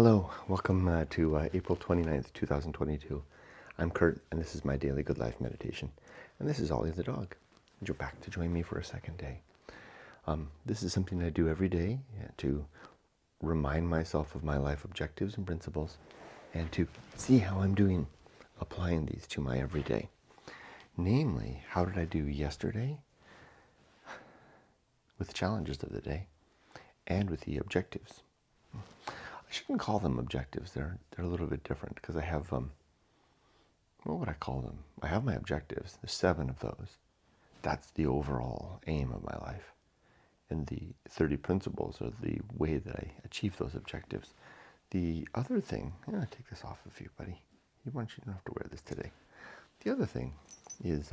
Hello, welcome to April 29th, 2022. I'm Kurt, and this is my daily good life meditation. And this is Ollie the dog. You're back to join me for a second day. This is something I do every day to remind myself of my life objectives and principles and to see how I'm doing applying these to my everyday. Namely, how did I do yesterday with the challenges of the day and with the objectives? I shouldn't call them objectives. They're a little bit different because I have, what would I call them? I have my objectives. There's 7 of those. That's the overall aim of my life. And the 30 principles are the way that I achieve those objectives. The other thing, I'm going to take this off of you, buddy. You don't have to wear this today. The other thing is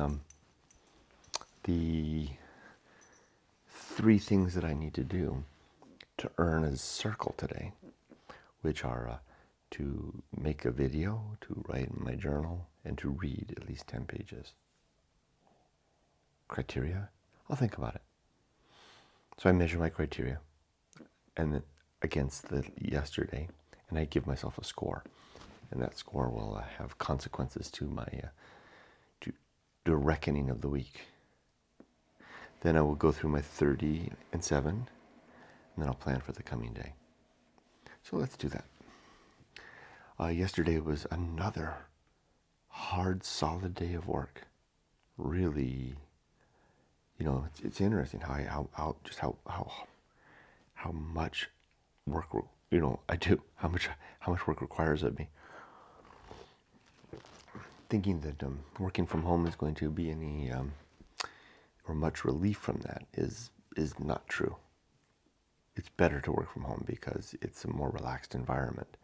the 3 things that I need to do to earn a circle today, which are to make a video, to write in my journal, and to read at least 10 pages. Criteria? I'll think about it. So I measure my criteria and then against the yesterday, and I give myself a score. And that score will have consequences to my to the reckoning of the week. Then I will go through my 30 and 7, and then I'll plan for the coming day. So let's do that. Yesterday was another hard, solid day of work. Really, it's interesting how much work I do, how much work requires of me. Thinking that working from home is going to be any or much relief from that is not true. It's better to work from home because it's a more relaxed environment.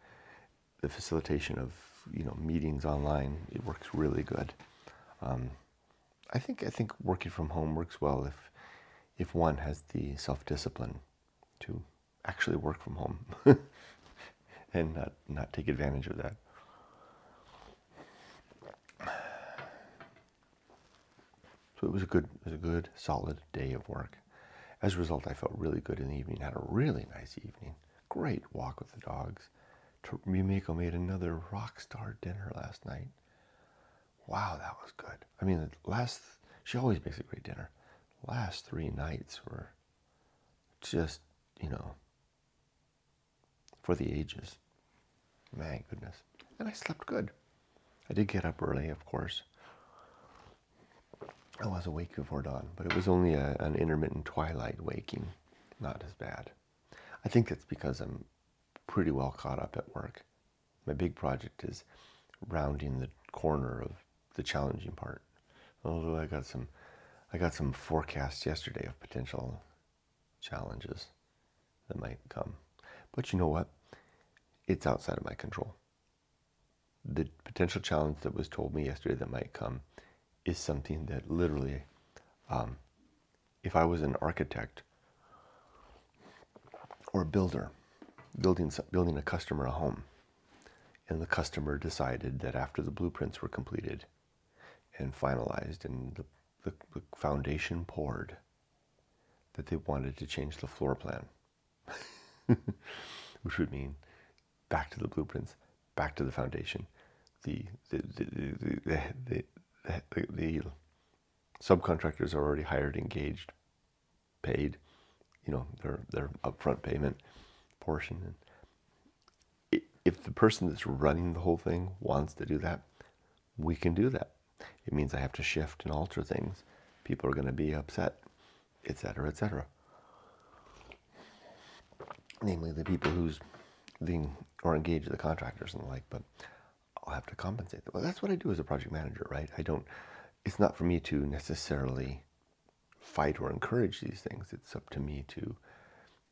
The facilitation of meetings online, it works really good. I think working from home works well if one has the self-discipline to actually work from home and not take advantage of that. So it was a good solid day of work. As a result, I felt really good in the evening. Had a really nice evening. Great walk with the dogs. Mimiko made another rock star dinner last night. Wow, that was good. I mean, she always makes a great dinner. Last 3 nights were just, for the ages. My goodness. And I slept good. I did get up early, of course. I was awake before dawn, but it was only an intermittent twilight waking. Not as bad. I think that's because I'm pretty well caught up at work. My big project is rounding the corner of the challenging part. Although I got some forecasts yesterday of potential challenges that might come. But you know what? It's outside of my control. The potential challenge that was told me yesterday that might come is something that literally, if I was an architect or a builder, building a customer a home, and the customer decided that after the blueprints were completed and finalized and the foundation poured, that they wanted to change the floor plan, which would mean back to the blueprints, back to the foundation. The subcontractors are already hired, engaged, paid, their upfront payment portion. And if the person that's running the whole thing wants to do that, we can do that. It means I have to shift and alter things. People are going to be upset, etc., etc. Namely, the people who's or engage the contractors and the like, but I'll have to compensate them. Well, that's what I do as a project manager, right? It's not for me to necessarily fight or encourage these things. It's up to me to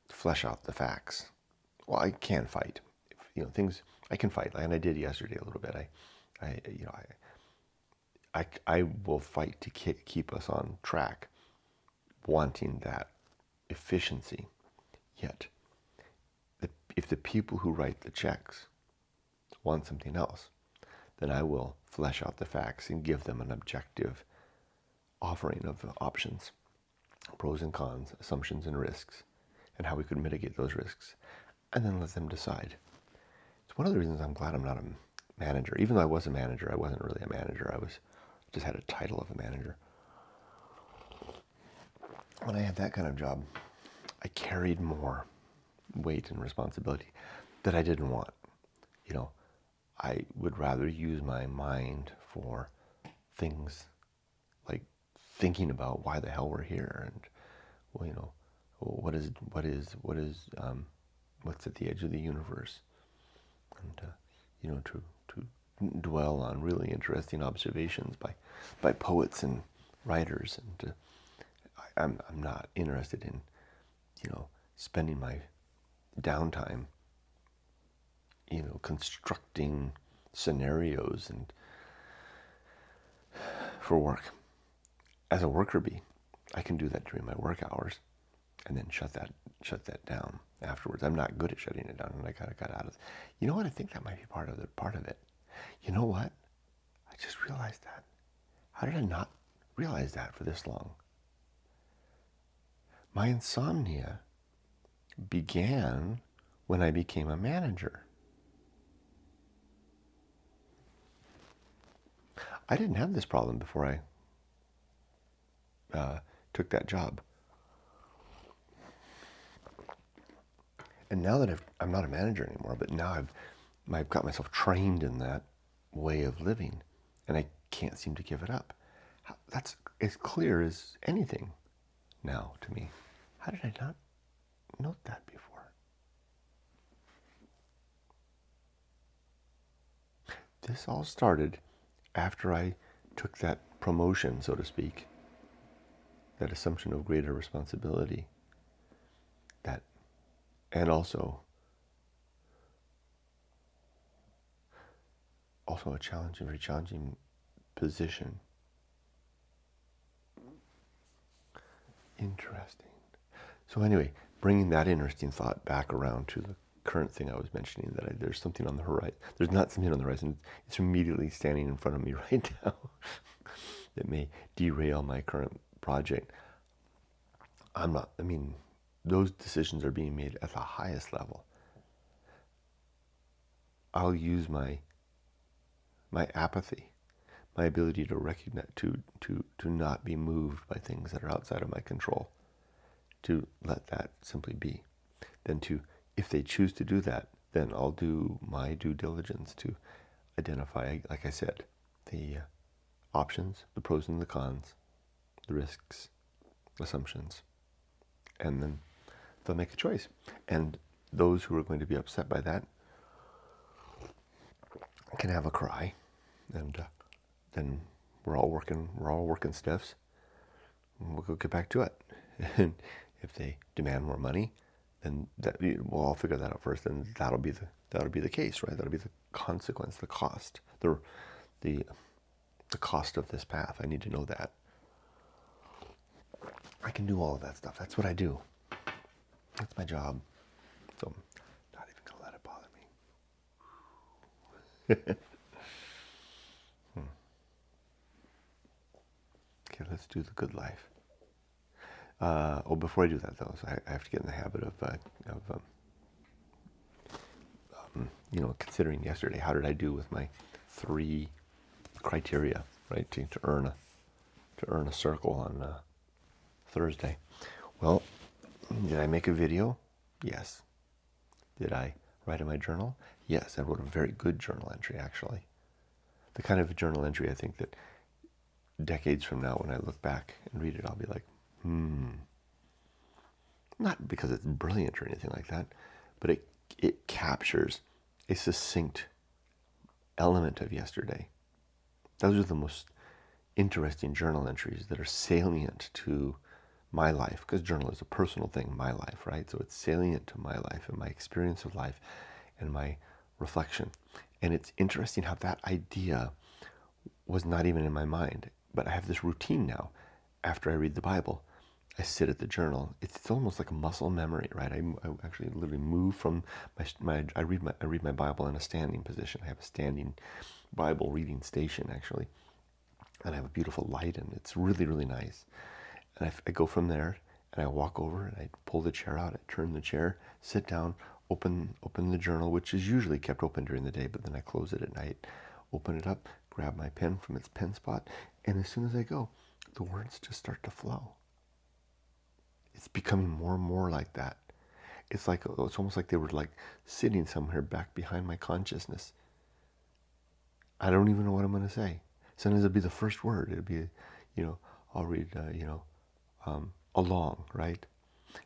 flesh out the facts. Well, I can fight. I can fight, and I did yesterday a little bit. I will fight to keep us on track, wanting that efficiency. Yet, if the people who write the checks want something else, then I will flesh out the facts and give them an objective offering of options, pros and cons, assumptions and risks, and how we could mitigate those risks, and then let them decide. It's one of the reasons I'm glad I'm not a manager. Even though I was a manager, I wasn't really a manager. Just had a title of a manager. When I had that kind of job, I carried more weight and responsibility that I didn't want. You know, I would rather use my mind for things like thinking about why the hell we're here, and well, you know, what's at the edge of the universe, and you know, to dwell on really interesting observations by poets and writers, and I'm not interested in, you know, spending my downtime, you know, constructing scenarios and for work. As a worker bee, I can do that during my work hours, and then shut that down afterwards. I'm not good at shutting it down, and I kind of got out of it. You know what? I think that might be part of it. You know what? I just realized that. How did I not realize that for this long? My insomnia began when I became a manager. I didn't have this problem before I took that job. And now that I'm not a manager anymore, but now I've got myself trained in that way of living, and I can't seem to give it up. That's as clear as anything now to me. How did I not note that before? This all started after I took that promotion, so to speak, that assumption of greater responsibility, and also a very challenging position. Interesting. So anyway, bringing that interesting thought back around to the current thing I was mentioning, that there's something on the horizon. There's not something on the horizon. It's immediately standing in front of me right now that may derail my current project. Those decisions are being made at the highest level. I'll use my apathy, my ability to recognize, to not be moved by things that are outside of my control, to let that simply be. Then if they choose to do that, then I'll do my due diligence to identify, like I said, the options, the pros and the cons, the risks, assumptions, and then they'll make a choice. And those who are going to be upset by that can have a cry, and then we're all working stiffs, and we'll go get back to it. And if they demand more money, then we'll all figure that out first, and that'll be the case, right? That'll be the consequence, the cost, the cost of this path. I need to know that. I can do all of that stuff. That's what I do. That's my job. So I'm not even gonna let it bother me. Okay, let's do the good life. Before I do that though, so I have to get in the habit of considering yesterday, how did I do with my 3 criteria, right, to earn a circle on Thursday. Well, did I make a video? Yes. Did I write in my journal? Yes, I wrote a very good journal entry, actually. The kind of journal entry I think that decades from now, when I look back and read it, I'll be like, Not because it's brilliant or anything like that, but it captures a succinct element of yesterday. Those are the most interesting journal entries that are salient to my life, because journal is a personal thing, my life, right? So it's salient to my life and my experience of life and my reflection. And it's interesting how that idea was not even in my mind, but I have this routine now. After I read the Bible, I sit at the journal. It's almost like a muscle memory, right? I actually literally move from I read my Bible in a standing position. I have a standing Bible reading station, actually, and I have a beautiful light, and it's really, really nice. And I go from there, and I walk over, and I pull the chair out, I turn the chair, sit down, open the journal, which is usually kept open during the day, but then I close it at night, open it up, grab my pen from its pen spot, and as soon as I go, the words just start to flow. It's becoming more and more like that. It's almost like they were like sitting somewhere back behind my consciousness. I don't even know what I'm going to say. Sometimes it'll be the first word. It'll be, I'll read, along, right?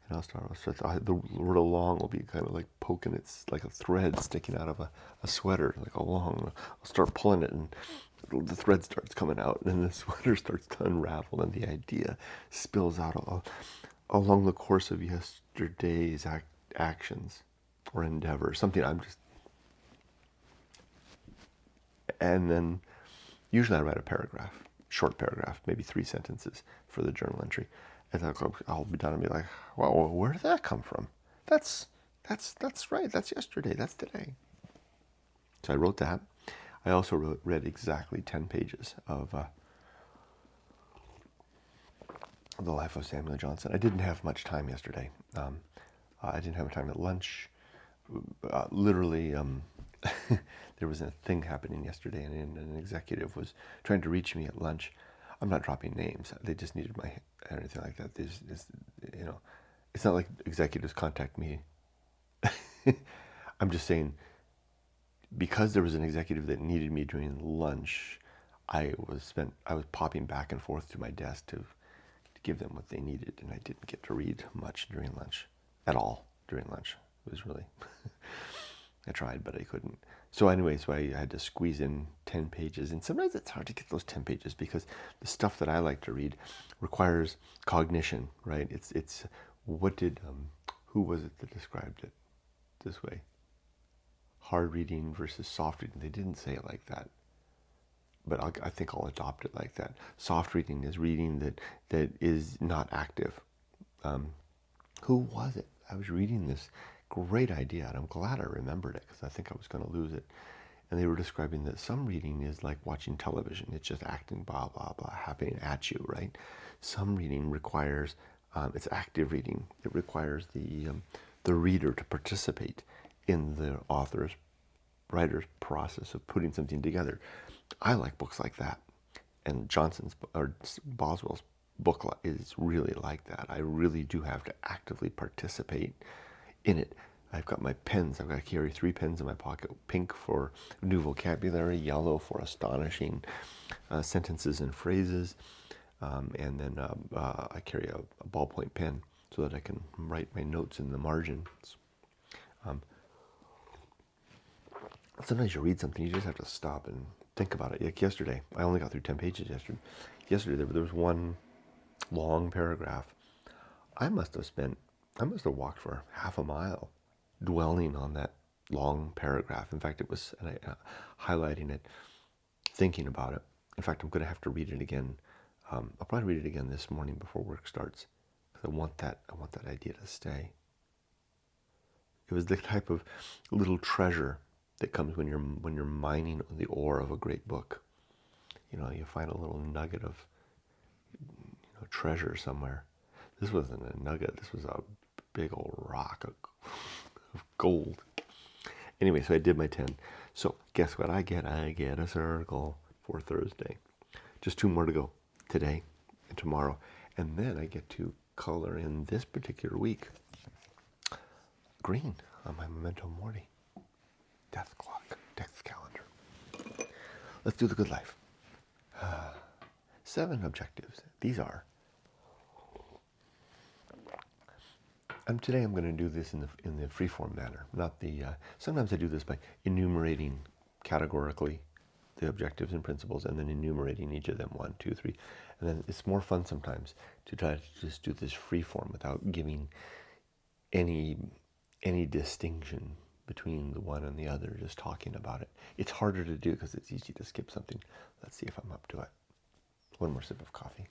And I'll start the word along will be kind of like poking, it's like a thread sticking out of a sweater, like along. I'll start pulling it and the thread starts coming out and then the sweater starts to unravel and the idea spills out along the course of yesterday's actions or endeavors. Something and then usually I write a paragraph, short paragraph, maybe 3 sentences for the journal entry. And I'll be done and be like, well, where did that come from? That's right. That's yesterday. That's today. So I wrote that. I also read exactly 10 pages of The Life of Samuel Johnson. I didn't have much time yesterday. I didn't have time at lunch. Literally, there was a thing happening yesterday, and an executive was trying to reach me at lunch. I'm not dropping names. They just needed my or anything like that. It's not like executives contact me. I'm just saying, because there was an executive that needed me during lunch, I was popping back and forth to my desk to give them what they needed, and I didn't get to read much during lunch, at all during lunch. It was really, I tried, but I couldn't. So anyway, I had to squeeze in 10 pages, and sometimes it's hard to get those 10 pages because the stuff that I like to read requires cognition, right? It's what did, who was it that described it this way? Hard reading versus soft reading. They didn't say it like that, but I think I'll adopt it like that. Soft reading is reading that is not active. Who was it? I was reading this great idea, and I'm glad I remembered it because I think I was going to lose it. And they were describing that some reading is like watching television. It's just acting, blah, blah, blah, happening at you, right? Some reading requires, it's active reading. It requires the reader to participate in the writer's process of putting something together. I like books like that. And Boswell's book is really like that. I really do have to actively participate in it. I've got my pens. I've got to carry 3 pens in my pocket. Pink for new vocabulary, yellow for astonishing sentences and phrases, and then I carry a ballpoint pen so that I can write my notes in the margins. Sometimes you read something, you just have to stop and think about it. Like yesterday, I only got through 10 pages yesterday. Yesterday, there was one long paragraph. I must have walked for half a mile dwelling on that long paragraph. In fact, highlighting it, thinking about it. In fact, I'm going to have to read it again. I'll probably read it again this morning before work starts because I want that idea to stay. It was the type of little treasure that comes when you're mining the ore of a great book. You find a little nugget of treasure somewhere. This wasn't a nugget. This was a big old rock of gold. Anyway, so I did my 10. So guess what I get? I get a circle for Thursday. Just 2 more to go, today and tomorrow. And then I get to color in this particular week green on my memento mori. Death clock, death calendar. Let's do the good life. 7 objectives. These are. Today I'm going to do this in the freeform manner, not the. Sometimes I do this by enumerating categorically the objectives and principles, and then enumerating each of them 1, 2, 3, and then it's more fun sometimes to try to just do this freeform without giving any distinction between the one and the other, just talking about it. It's harder to do because it's easy to skip something. Let's see if I'm up to it. 1 more sip of coffee.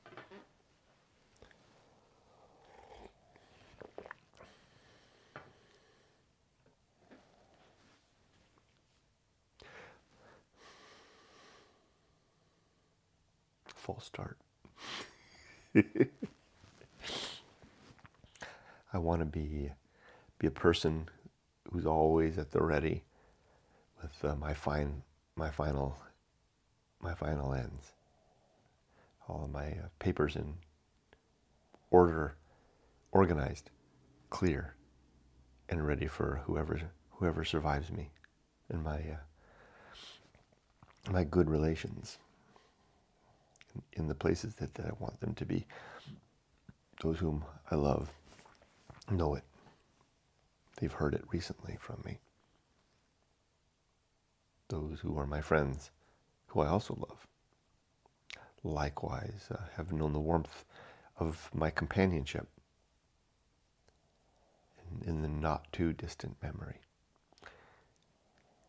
Full start. I want to be a person who's always at the ready with my final ends, all of my papers in order, organized, clear, and ready for whoever survives me, and my good relations in the places that I want them to be. Those whom I love know it. They've heard it recently from me. Those who are my friends, who I also love, likewise have known the warmth of my companionship in the not too distant memory.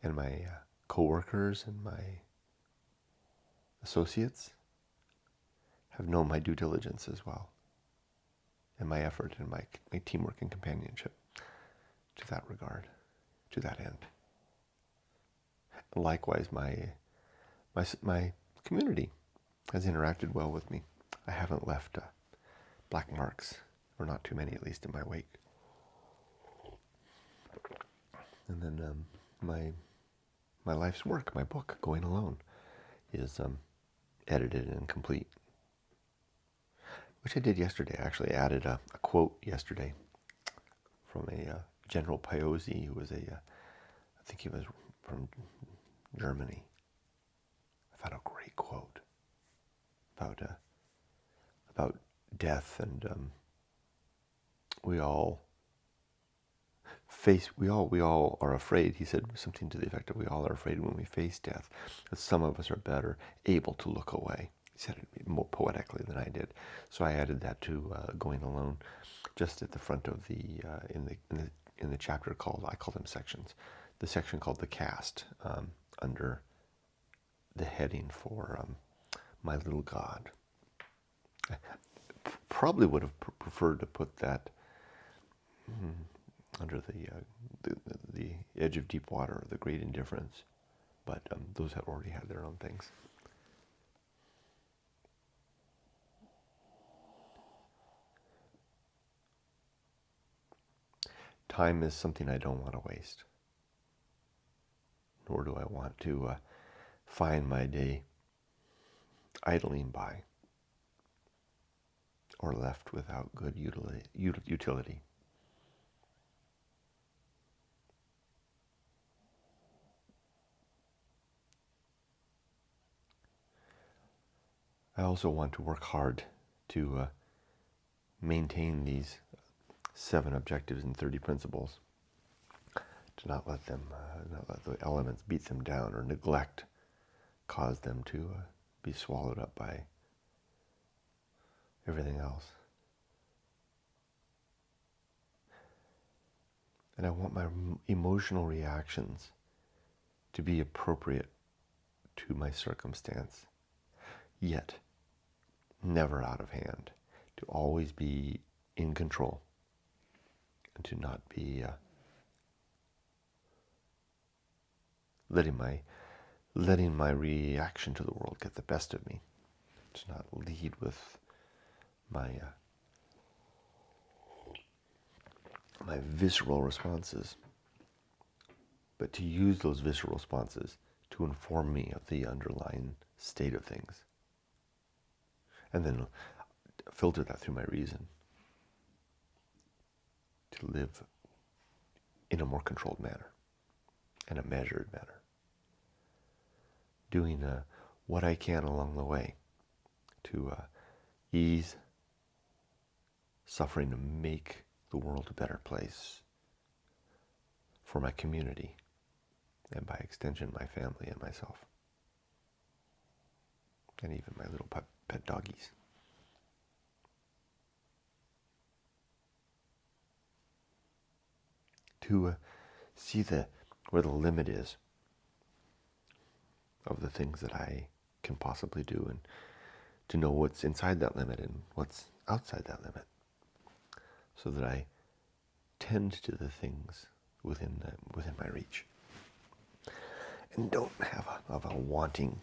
And my co-workers and my associates have known my due diligence as well, and my effort and my teamwork and companionship to that regard, to that end. And likewise, my community has interacted well with me. I haven't left black marks, or not too many at least, in my wake. And then my life's work, my book, Going Alone, is edited and complete, which I did yesterday. I actually added a quote yesterday from a General Piozzi, who was I think he was from Germany. I found a great quote about death, and we all are afraid. He said something to the effect of, we all are afraid when we face death, that some of us are better able to look away. He said it more poetically than I did, so I added that to Going Alone, just at the front of the in the chapter called, I call them sections, the section called The Cast, under the heading for My Little God. I probably would have preferred to put that under the edge of deep water, the great indifference, but those have already had their own things. Time is something I don't want to waste, nor do I want to find my day idling by or left without good utility. I also want to work hard to maintain these 7 objectives and 30 principles, to not let the elements beat them down, or neglect cause them to be swallowed up by everything else. And I want my emotional reactions to be appropriate to my circumstance, yet never out of hand, to always be in control, and to not be letting my reaction to the world get the best of me, to not lead with my visceral responses, but to use those visceral responses to inform me of the underlying state of things, and then filter that through my reason to live in a more controlled manner, in a measured manner, doing what I can along the way to ease suffering, to make the world a better place for my community, and by extension my family and myself, and even my little pet doggies. To see where the limit is of the things that I can possibly do, and to know what's inside that limit and what's outside that limit, so that I tend to the things within my reach, and don't have a wanting,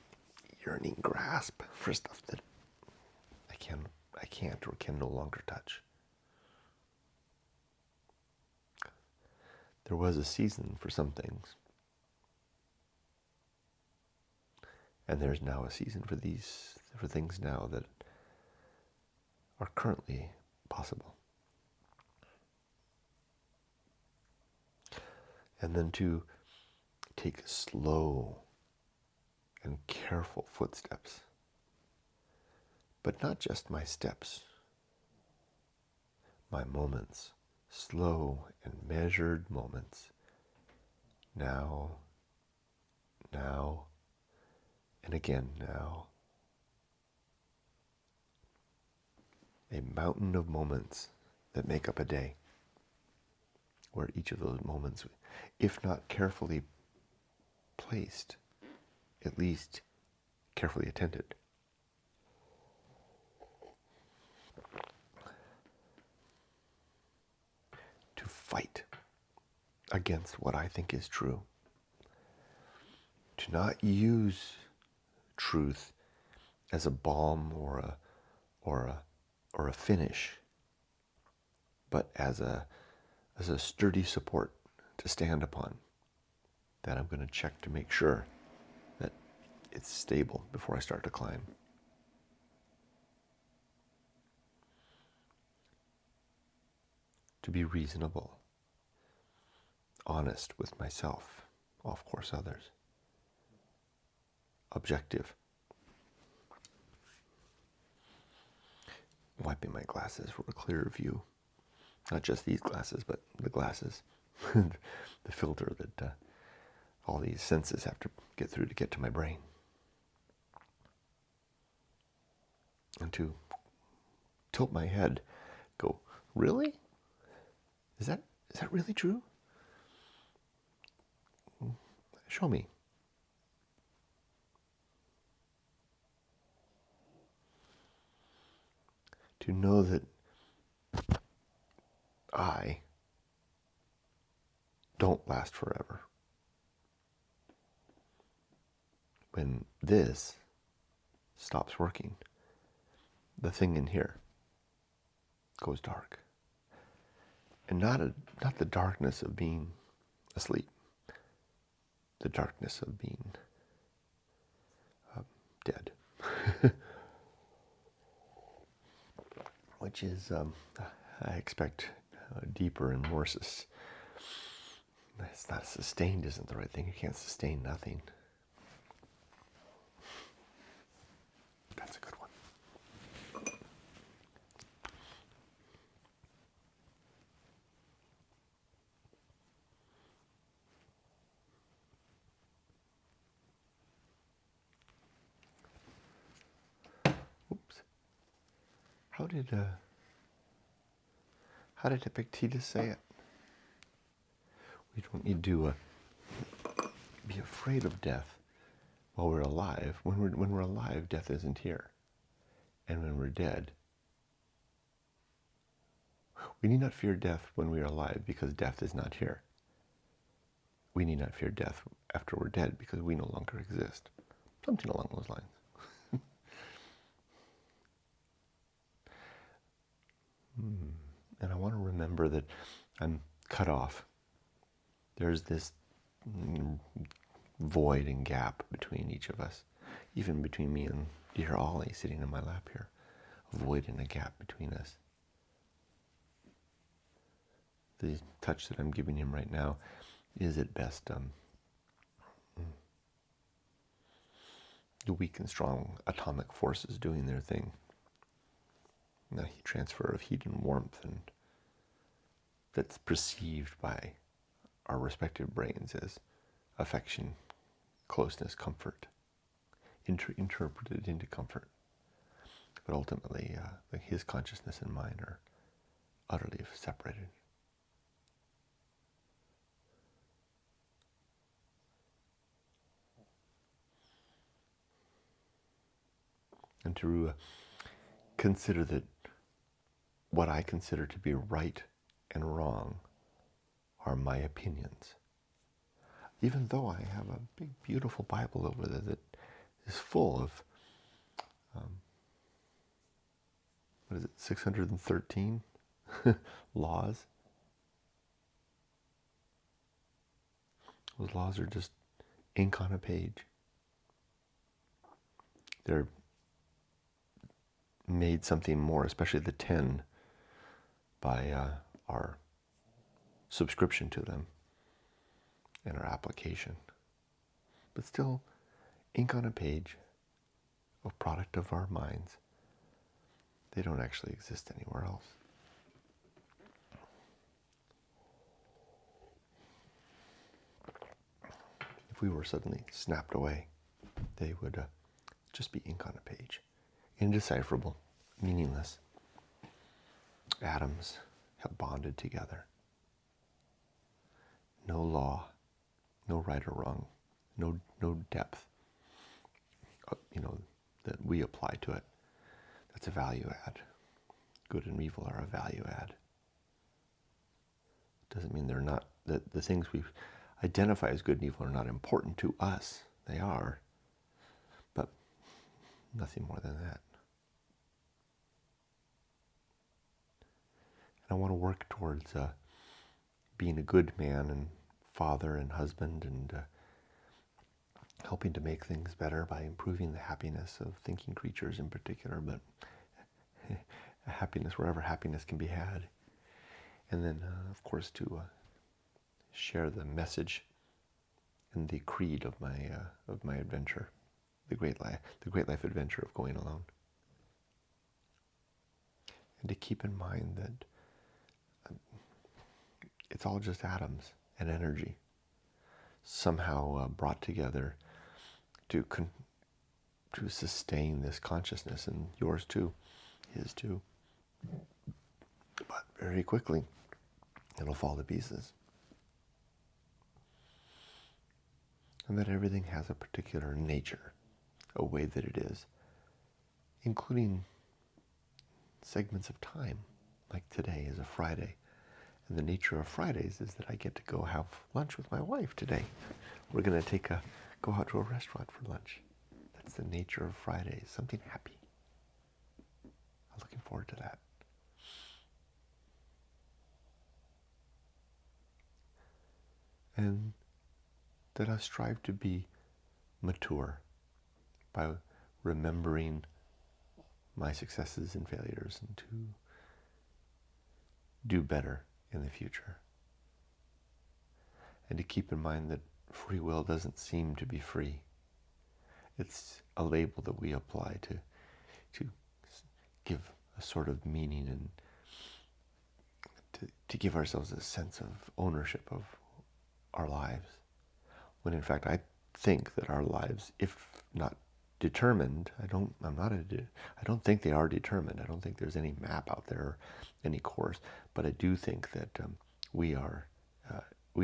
yearning grasp for stuff that I can't or can no longer touch. There was a season for some things, and there's now a season for things now that are currently possible. And then to take slow and careful footsteps, but not just my steps, my moments, slow and measured moments, now, and again now. A mountain of moments that make up a day, where each of those moments, if not carefully placed, at least carefully attended. To fight against what I think is true. To not use truth as a balm or a finish, but as a sturdy support to stand upon, that I'm going to check to make sure that it's stable before I start to climb. To be reasonable, honest with myself, of course others, objective. Wiping my glasses for a clearer view. Not just these glasses, but the glasses, the filter that all these senses have to get through to get to my brain. And to tilt my head, go, really? Is that really true? Show me. To know that I don't last forever. When this stops working, the thing in here goes dark. And not the darkness of being asleep, the darkness of being dead. Which is, I expect, deeper and more, it's not sustained isn't the right thing. You can't sustain nothing. That's a good one. Oops. How did Epictetus say it? We don't need to be afraid of death while we're alive. When we're alive, death isn't here. And when we're dead, we need not fear death when we are alive because death is not here. We need not fear death after we're dead because we no longer exist. Something along those lines. And I want to remember that I'm cut off. There's this void and gap between each of us, even between me and dear Ollie sitting in my lap here. A void and a gap between us. The touch that I'm giving him right now is at best the weak and strong atomic forces doing their thing. The transfer of heat and warmth, and that's perceived by our respective brains as affection, closeness, comfort, interpreted into comfort. But ultimately, his consciousness and mine are utterly separated. And to consider that what I consider to be right and wrong are my opinions. Even though I have a big, beautiful Bible over there that is full of, 613 laws. Those laws are just ink on a page. They're made something more, especially the 10, by our subscription to them and our application. But still, ink on a page, a product of our minds. They don't actually exist anywhere else. If we were suddenly snapped away, they would just be ink on a page. Indecipherable, meaningless. Atoms have bonded together. No law, no right or wrong, no depth, that we apply to it. That's a value add. Good and evil are a value add. Doesn't mean they're not, that the things we identify as good and evil are not important to us. They are, but nothing more than that. And I want to work towards being a good man and father and husband, and helping to make things better by improving the happiness of thinking creatures in particular, but happiness wherever happiness can be had. And then, of course, to share the message and the creed of my adventure, the great life adventure of going alone. And to keep in mind that it's all just atoms and energy, somehow brought together to sustain this consciousness, and yours too, his too. But very quickly, it'll fall to pieces. And that everything has a particular nature, a way that it is, including segments of time, like today is a Friday. And the nature of Fridays is that I get to go have lunch with my wife today. We're going to go out to a restaurant for lunch. That's the nature of Fridays, something happy. I'm looking forward to that. And that I strive to be mature by remembering my successes and failures, and to do better in the future. And to keep in mind that free will doesn't seem to be free. It's a label that we apply to give a sort of meaning, and to give ourselves a sense of ownership of our lives. When in fact I think that our lives, if not determined, I don't think they are determined. I don't think there's any map out there, any course. But I do think that we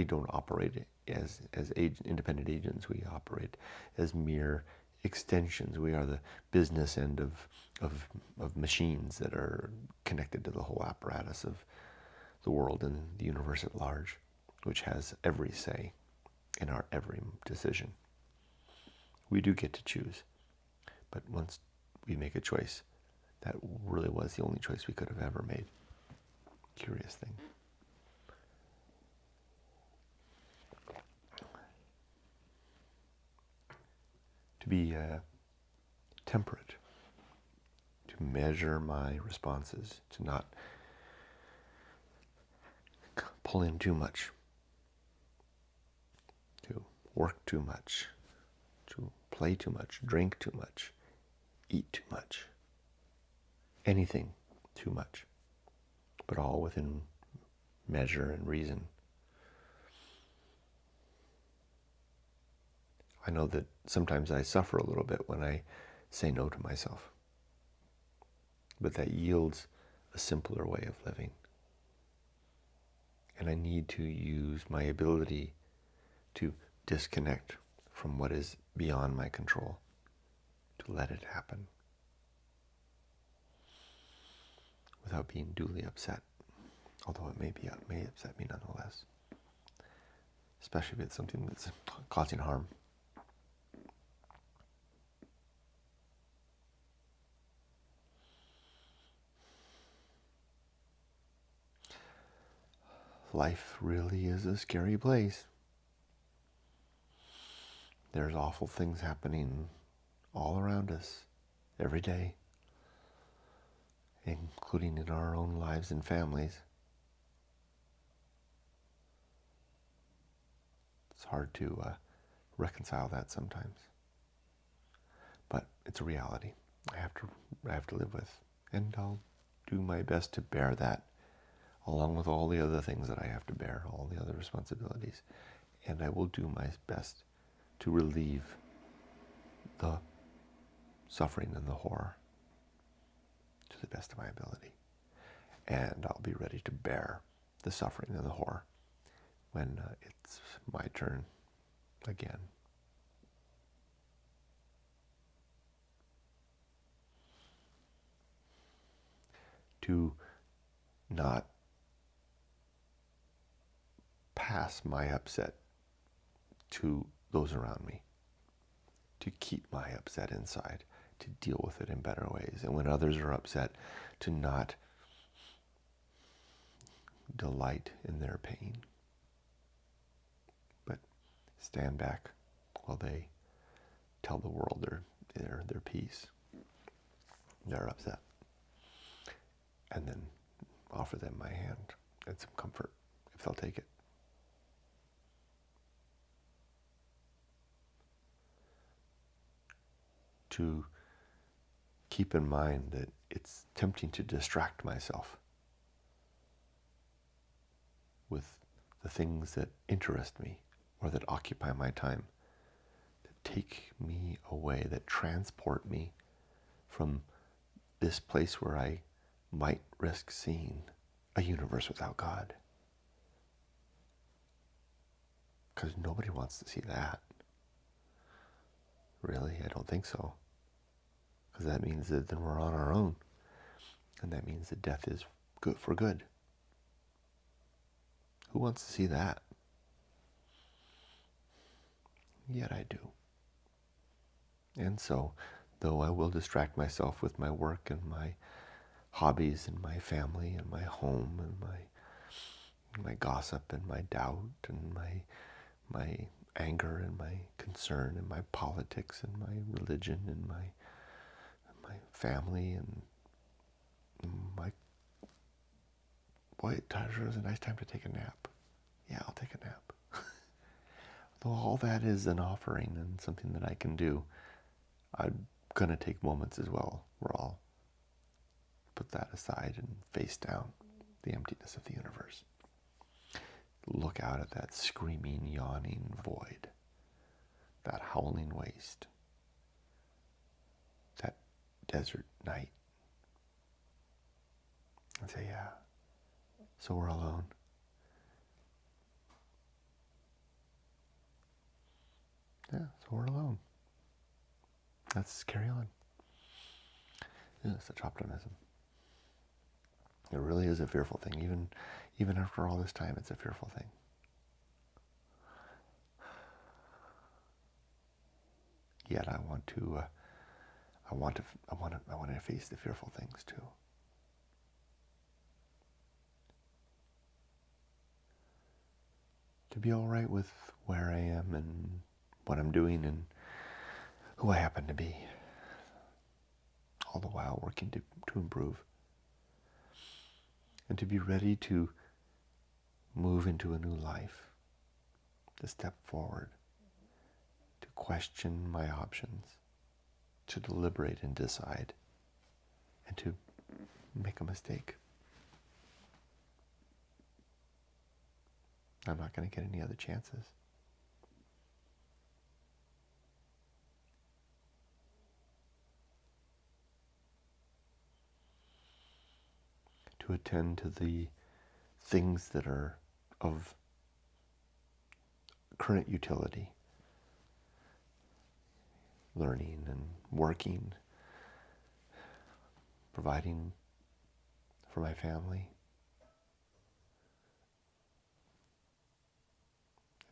don't operate as independent agents. We operate as mere extensions. We are the business end of machines that are connected to the whole apparatus of the world and the universe at large, which has every say in our every decision. We do get to choose, but once we make a choice, that really was the only choice we could have ever made. Curious thing. To be temperate, to measure my responses, to not pull in too much, to work too much, to play too much, drink too much, eat too much, anything too much, but all within measure and reason. I know that sometimes I suffer a little bit when I say no to myself, but that yields a simpler way of living. And I need to use my ability to disconnect from what is beyond my control, to let it happen without being duly upset, although it may upset me nonetheless, especially if it's something that's causing harm. Life really is a scary place. there's awful things happening all around us every day, including in our own lives and families. It's hard to reconcile that sometimes, but it's a reality I have to live with, and I'll do my best to bear that, along with all the other things that I have to bear, all the other responsibilities, and I will do my best to relieve the suffering and the horror to the best of my ability. And I'll be ready to bear the suffering and the horror when it's my turn again. To not pass my upset to those around me, to keep my upset inside, to deal with it in better ways. And when others are upset, to not delight in their pain, but stand back while they tell the world their piece, their upset, and then offer them my hand and some comfort if they'll take it. To keep in mind that it's tempting to distract myself with the things that interest me or that occupy my time, that take me away, that transport me from this place where I might risk seeing a universe without God. Because nobody wants to see that. Really, I don't think so. Because that means that then we're on our own. And that means that death is good for good. Who wants to see that? Yet I do. And so, though I will distract myself with my work and my hobbies and my family and my home and my gossip and my doubt and my anger and my concern and my politics and my religion and my family and my, boy, it was a nice time to take a nap. Yeah, I'll take a nap. Though all that is an offering and something that I can do, I'm going to take moments as well where I'll put that aside and face down the emptiness of the universe. Look out at that screaming, yawning void, that howling waste, that desert night, and say, yeah, so we're alone. Yeah, so we're alone. Let's carry on. Yeah, such optimism. It really is a fearful thing. Even after all this time, it's a fearful thing. Yet I want to face the fearful things too. To be all right with where I am and what I'm doing and who I happen to be, all the while working to improve. And to be ready to move into a new life, to step forward, to question my options, to deliberate and decide, and to make a mistake. I'm not going to get any other chances. To attend to the things that are of current utility, learning and working, providing for my family,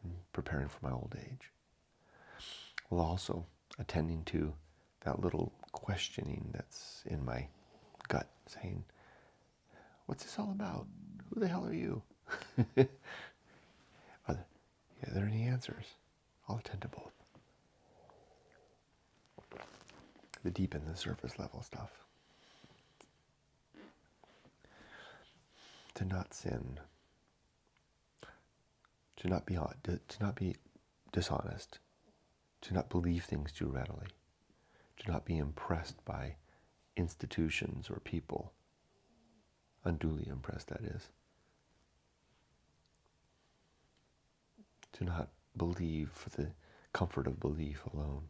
and preparing for my old age, while also attending to that little questioning that's in my gut saying, what's this all about? Who the hell are you? Are there any answers? I'll attend to both. the deep and the surface level stuff. To not sin, to not be dishonest, to not believe things too readily, to not be impressed by institutions or people, unduly impressed, that is. To not believe for the comfort of belief alone.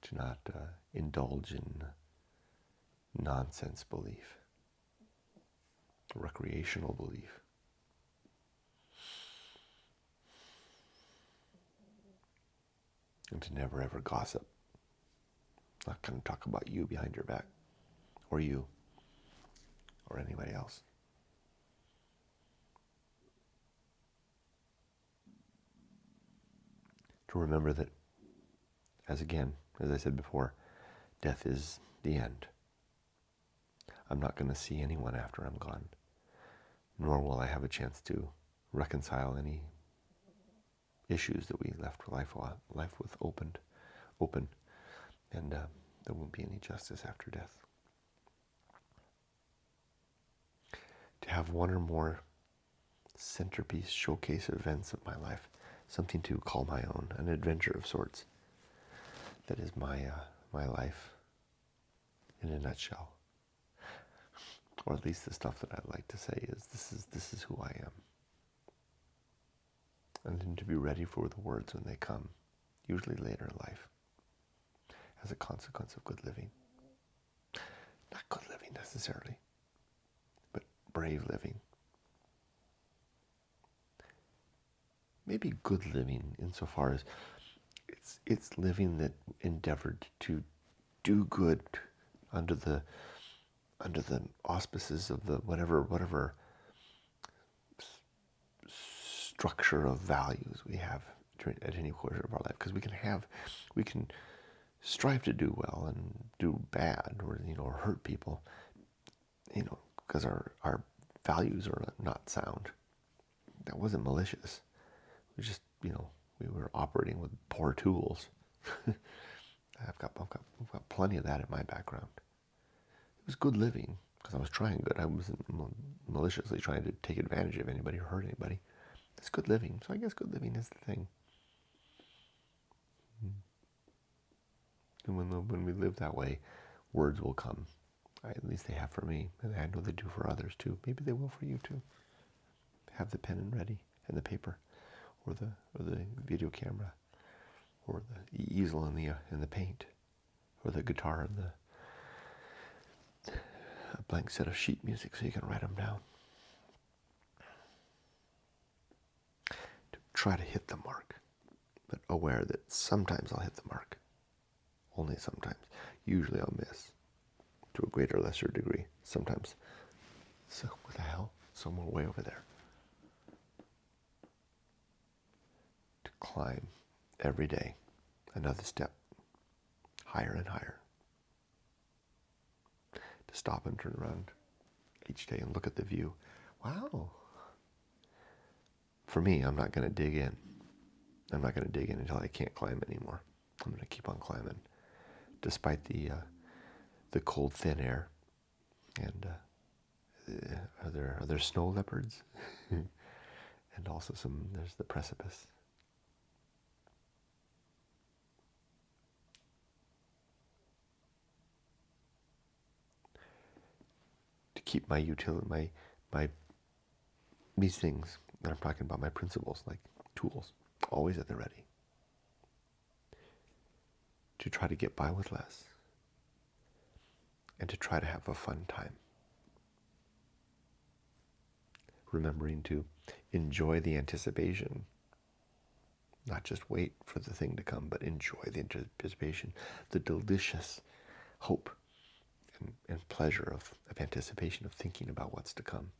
To not indulge in nonsense belief, recreational belief. And to never ever gossip. Not going to talk about you behind your back, or you, or anybody else. To remember that, as I said before, death is the end. I'm not going to see anyone after I'm gone, nor will I have a chance to reconcile any issues that we left life with open, and there won't be any justice after death. To have one or more centerpiece showcase events of my life, something to call my own, an adventure of sorts. That is my life in a nutshell. Or at least the stuff that I'd like to say is this is who I am. And then to be ready for the words when they come, usually later in life, as a consequence of good living. Not good living necessarily, but brave living. Maybe good living insofar as it's living that endeavored to do good under the auspices of the whatever structure of values we have at any quarter of our life, because we can strive to do well and do bad, or hurt people, because our values are not sound. That wasn't malicious. We just, we were operating with poor tools. I've got plenty of that in my background. It was good living because I was trying good. I wasn't maliciously trying to take advantage of anybody or hurt anybody. It's good living. So I guess good living is the thing. And when we live that way, words will come. At least they have for me, and I know they do for others too. Maybe they will for you too. Have the pen and ready, and the paper, or the video camera, or the easel and the paint, or the guitar and a blank set of sheet music so you can write them down. To try to hit the mark, but aware that sometimes I'll hit the mark. Only sometimes. Usually I'll miss to a greater or lesser degree. Sometimes. So what the hell? Somewhere way over there. To climb every day another step higher and higher. To stop and turn around each day and look at the view. Wow. For me, I'm not going to dig in. I'm not going to dig in until I can't climb anymore. I'm going to keep on climbing, despite the cold, thin air. And are there snow leopards? And also there's the precipice. To keep my utility, these things that I'm talking about, my principles, like tools, always at the ready. To try to get by with less. And to try to have a fun time. Remembering to enjoy the anticipation. Not just wait for the thing to come, but enjoy the anticipation, the delicious hope and pleasure of anticipation, of thinking about what's to come.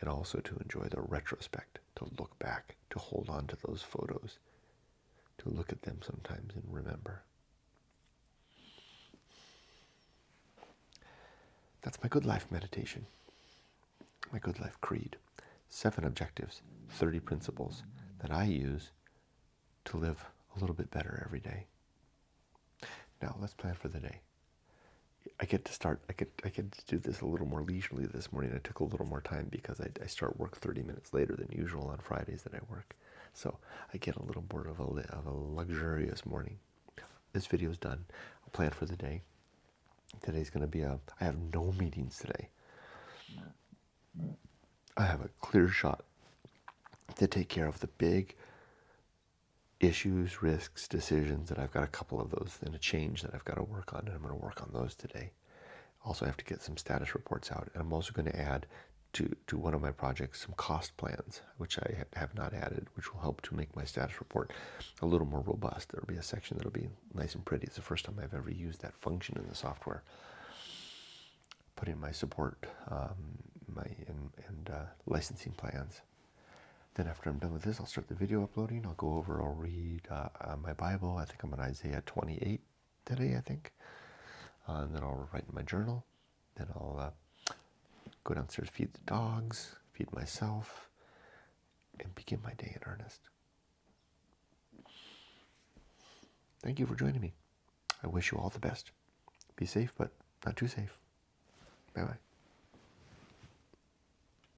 And also to enjoy the retrospect, to look back, to hold on to those photos, to look at them sometimes and remember. That's my good life meditation, my good life creed. 7 objectives, 30 principles that I use to live a little bit better every day. Now let's plan for the day. I get to do this a little more leisurely this morning. I took a little more time because I start work 30 minutes later than usual on Fridays that I work. So I get a little more of a luxurious morning. This video's done. I'll plan for the day. Today's going to be I have no meetings today. I have a clear shot to take care of the big issues, risks, decisions, and I've got a couple of those and a change that I've got to work on, and I'm going to work on those today. Also, I have to get some status reports out, and I'm also going to add to one of my projects some cost plans, which I have not added, which will help to make my status report a little more robust. There'll be a section that'll be nice and pretty. It's the first time I've ever used that function in the software. Put in my support, licensing plans. Then after I'm done with this, I'll start the video uploading. I'll read my Bible. I think I'm on Isaiah 28 today, I think. And then I'll write in my journal. Then I'll go downstairs, feed the dogs, feed myself, and begin my day in earnest. Thank you for joining me. I wish you all the best. Be safe, but not too safe. Bye-bye.